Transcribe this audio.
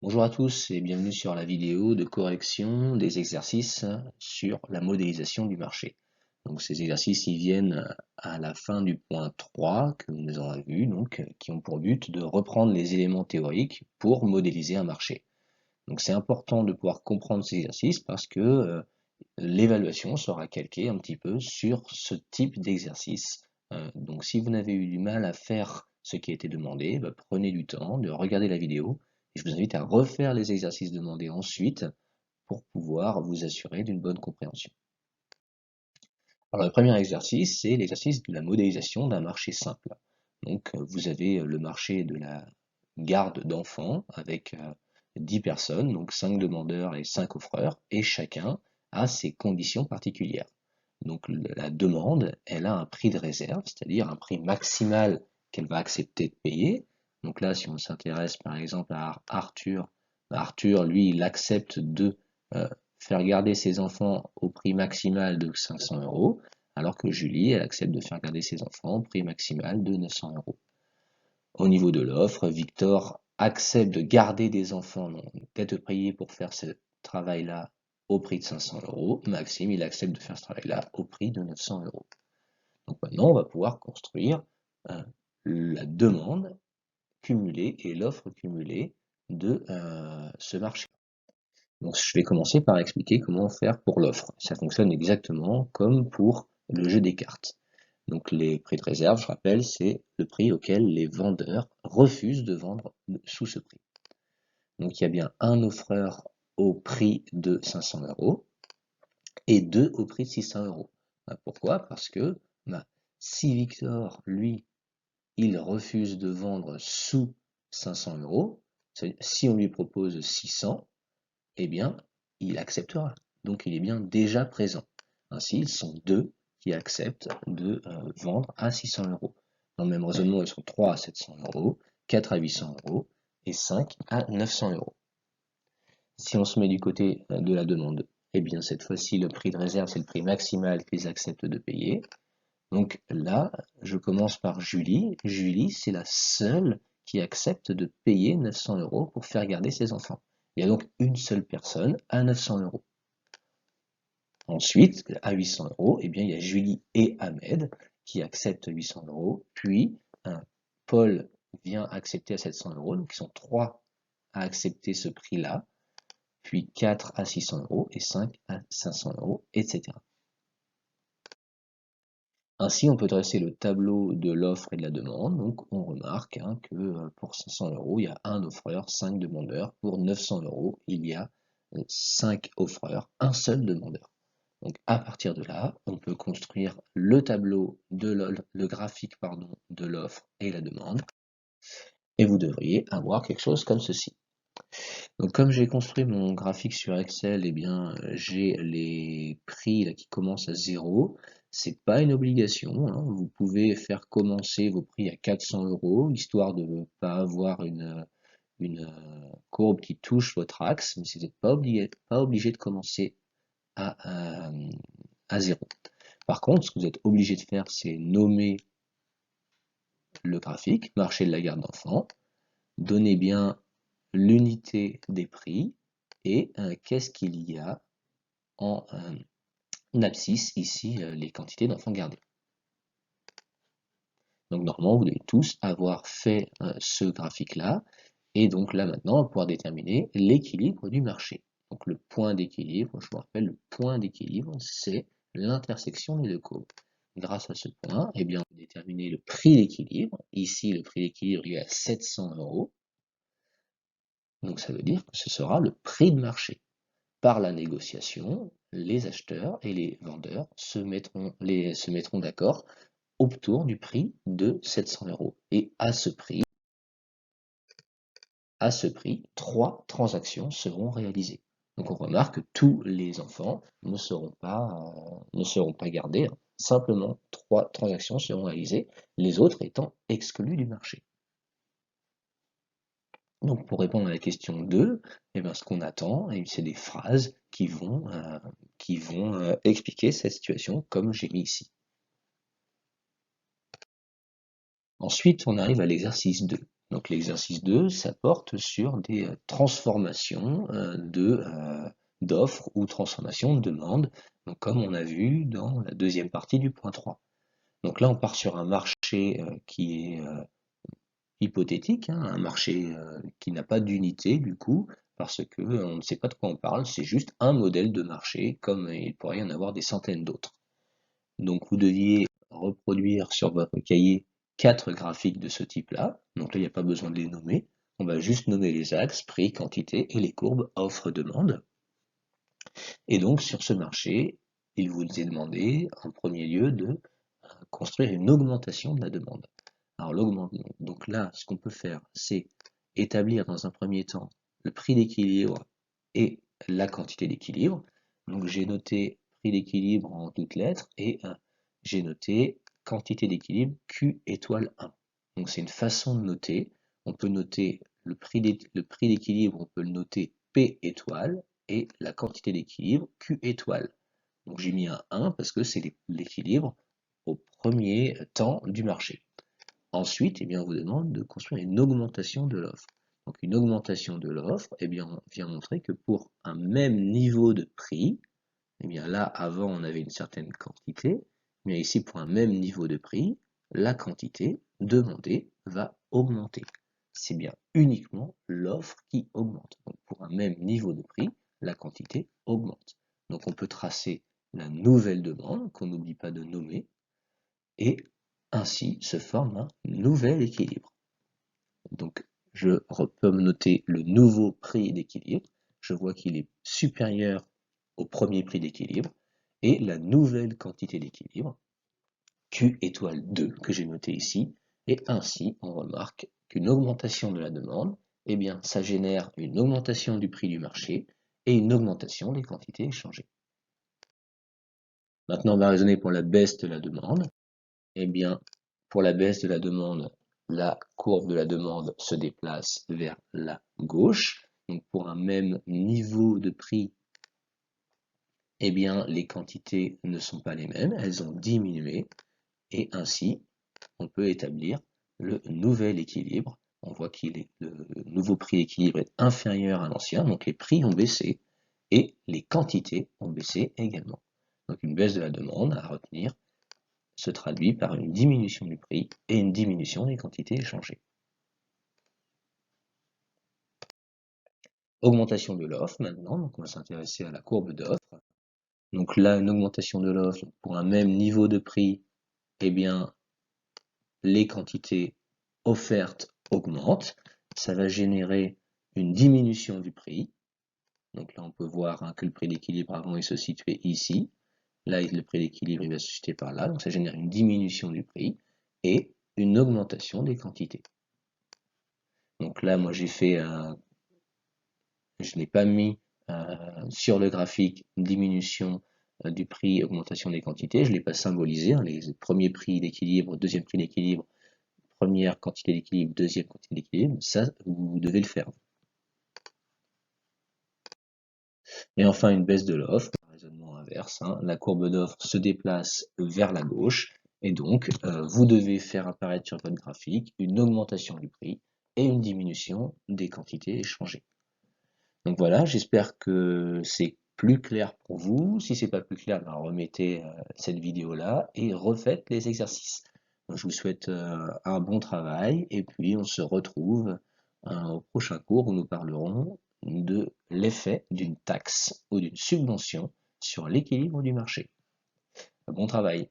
Bonjour à tous et bienvenue sur la vidéo de correction des exercices sur la modélisation du marché. Donc ces exercices ils viennent à la fin du point 3 que nous avons vu, donc qui ont pour but de reprendre les éléments théoriques pour modéliser un marché. Donc c'est important de pouvoir comprendre ces exercices parce que l'évaluation sera calquée un petit peu sur ce type d'exercice. Donc si vous n'avez eu du mal à faire ce qui a été demandé, bah, prenez du temps de regarder la vidéo et je vous invite à refaire les exercices demandés ensuite pour pouvoir vous assurer d'une bonne compréhension. Alors le premier exercice, c'est l'exercice de la modélisation d'un marché simple. Donc vous avez le marché de la garde d'enfants avec 10 personnes, donc 5 demandeurs et 5 offreurs, et chacun a ses conditions particulières. Donc la demande, elle a un prix de réserve, c'est-à-dire un prix maximal qu'elle va accepter de payer. Donc là, si on s'intéresse par exemple à Arthur, Arthur, lui, il accepte de euh, faire garder ses enfants au prix maximal de 500 euros, alors que Julie, elle accepte de faire garder ses enfants au prix maximal de 900 euros. Au niveau de l'offre, Victor accepte de garder des enfants, donc d'être payé pour faire ce travail-là au prix de 500 euros. Maxime, il accepte de faire ce travail-là au prix de 900 euros. Donc maintenant, on va pouvoir construire la demande cumulée et l'offre cumulée de ce marché. Donc je vais commencer par expliquer comment faire pour l'offre. Ça fonctionne exactement comme pour le jeu des cartes. Donc les prix de réserve, je rappelle, c'est le prix auquel les vendeurs refusent de vendre sous ce prix. Donc il y a bien un offreur au prix de 500 euros et deux au prix de 600 euros. Pourquoi? Parce que bah, si Victor, lui, il refuse de vendre sous 500 euros, si on lui propose 600, eh bien, il acceptera. Donc il est bien déjà présent. Ainsi, ils sont deux qui acceptent de vendre à 600 euros. Dans le même raisonnement, ils sont 3 à 700 euros, 4 à 800 euros et 5 à 900 euros. Si on se met du côté de la demande, eh bien cette fois-ci, le prix de réserve, c'est le prix maximal qu'ils acceptent de payer. Donc là, je commence par Julie. Julie, c'est la seule qui accepte de payer 900 euros pour faire garder ses enfants. Il y a donc une seule personne à 900 euros. Ensuite, à 800 euros, eh bien, il y a Julie et Ahmed qui acceptent 800 euros. Puis, Paul vient accepter à 700 euros. Donc, ils sont 3 à accepter ce prix-là. Puis 4 à 600 euros et 5 à 500 euros, etc. Ainsi, on peut dresser le tableau de l'offre et de la demande. Donc, on remarque que pour 500 euros, il y a un offreur, 5 demandeurs. Pour 900 euros, il y a 5 offreurs, un seul demandeur. Donc, à partir de là, on peut construire le tableau le graphique pardon, de l'offre et la demande. Et vous devriez avoir quelque chose comme ceci. Donc, comme j'ai construit mon graphique sur Excel, eh bien, j'ai les prix là, qui commencent à 0. C'est pas une obligation, hein. Vous pouvez faire commencer vos prix à 400 euros, histoire de ne pas avoir une courbe qui touche votre axe, mais vous n'êtes pas obligé de commencer à, à 0. Par contre, ce que vous êtes obligé de faire, c'est nommer le graphique, marché de la garde d'enfants, donner bien l'unité des prix et qu'est-ce qu'il y a en abscisse, ici les quantités d'enfants gardés. Donc normalement, vous devez tous avoir fait ce graphique-là, et donc là maintenant, on va pouvoir déterminer l'équilibre du marché. Donc le point d'équilibre, je vous rappelle, le point d'équilibre, c'est l'intersection des deux courbes. Grâce à ce point, eh bien, on va déterminer le prix d'équilibre. Ici, le prix d'équilibre il est à 700 euros. Donc ça veut dire que ce sera le prix de marché. Par la négociation, les acheteurs et les vendeurs se mettront d'accord autour du prix de 700 euros. Et à ce prix, 3 transactions seront réalisées. Donc on remarque que tous les enfants ne seront pas gardés. Simplement 3 transactions seront réalisées, les autres étant exclus du marché. Donc pour répondre à la question 2, eh ben, ce qu'on attend, c'est des phrases qui vont expliquer cette situation comme j'ai mis ici. Ensuite, on arrive à l'exercice 2. Donc l'exercice 2, ça porte sur des transformations d'offres ou transformations de demandes, donc comme on a vu dans la deuxième partie du point 3. Donc là, on part sur un marché qui est hypothétique, hein, un marché qui n'a pas d'unité du coup, parce que on ne sait pas de quoi on parle, c'est juste un modèle de marché, comme il pourrait y en avoir des centaines d'autres. Donc vous deviez reproduire sur votre cahier 4 graphiques de ce type-là. Donc là, il n'y a pas besoin de les nommer. On va juste nommer les axes, prix, quantité et les courbes offre-demande. Et donc sur ce marché, il vous est demandé en premier lieu de construire une augmentation de la demande. Alors l'augmentation, donc là, ce qu'on peut faire, c'est établir dans un premier temps le prix d'équilibre et la quantité d'équilibre. Donc j'ai noté prix d'équilibre en toutes lettres et j'ai noté quantité d'équilibre Q étoile 1. Donc c'est une façon de noter. On peut noter le prix d'équilibre, on peut le noter P étoile et la quantité d'équilibre Q étoile. Donc j'ai mis un 1 parce que c'est l'équilibre au premier temps du marché. Ensuite, eh bien, on vous demande de construire une augmentation de l'offre. Donc une augmentation de l'offre, eh bien, on vient montrer que pour un même niveau de prix, eh bien là, avant, on avait une certaine quantité, mais ici, pour un même niveau de prix, la quantité demandée va augmenter. C'est bien uniquement l'offre qui augmente. Donc pour un même niveau de prix, la quantité augmente. Donc on peut tracer la nouvelle demande, qu'on n'oublie pas de nommer, et ainsi se forme un nouvel équilibre. Donc je peux noter le nouveau prix d'équilibre, je vois qu'il est supérieur au premier prix d'équilibre, et la nouvelle quantité d'équilibre, Q étoile 2, que j'ai noté ici, et ainsi on remarque qu'une augmentation de la demande, eh bien ça génère une augmentation du prix du marché et une augmentation des quantités échangées. Maintenant on va raisonner pour la baisse de la demande. Eh bien, pour la baisse de la demande, la courbe de la demande se déplace vers la gauche. Donc pour un même niveau de prix, eh bien les quantités ne sont pas les mêmes, elles ont diminué. Et ainsi, on peut établir le nouvel équilibre. On voit le nouveau prix d'équilibre est inférieur à l'ancien, donc les prix ont baissé et les quantités ont baissé également. Donc une baisse de la demande à retenir se traduit par une diminution du prix et une diminution des quantités échangées. Augmentation de l'offre maintenant, donc on va s'intéresser à la courbe d'offre. Donc là, une augmentation de l'offre pour un même niveau de prix, eh bien, les quantités offertes augmentent. Ça va générer une diminution du prix. Donc là, on peut voir hein, que le prix d'équilibre avant il se situait ici. Là, le prix d'équilibre il va se situer par là. Donc ça génère une diminution du prix et une augmentation des quantités. Donc là, moi j'ai fait je n'ai pas mis sur le graphique une diminution du prix, augmentation des quantités, je ne l'ai pas symbolisé, hein, les premiers prix d'équilibre, deuxième prix d'équilibre, première quantité d'équilibre, deuxième quantité d'équilibre, ça vous devez le faire. Et enfin une baisse de l'offre, raisonnement inverse, hein, la courbe d'offre se déplace vers la gauche, et donc vous devez faire apparaître sur votre graphique une augmentation du prix et une diminution des quantités échangées. Donc voilà, j'espère que c'est plus clair pour vous. Si c'est pas plus clair, ben remettez cette vidéo-là et refaites les exercices. Donc, je vous souhaite un bon travail et puis on se retrouve au prochain cours où nous parlerons de l'effet d'une taxe ou d'une subvention sur l'équilibre du marché. Bon travail.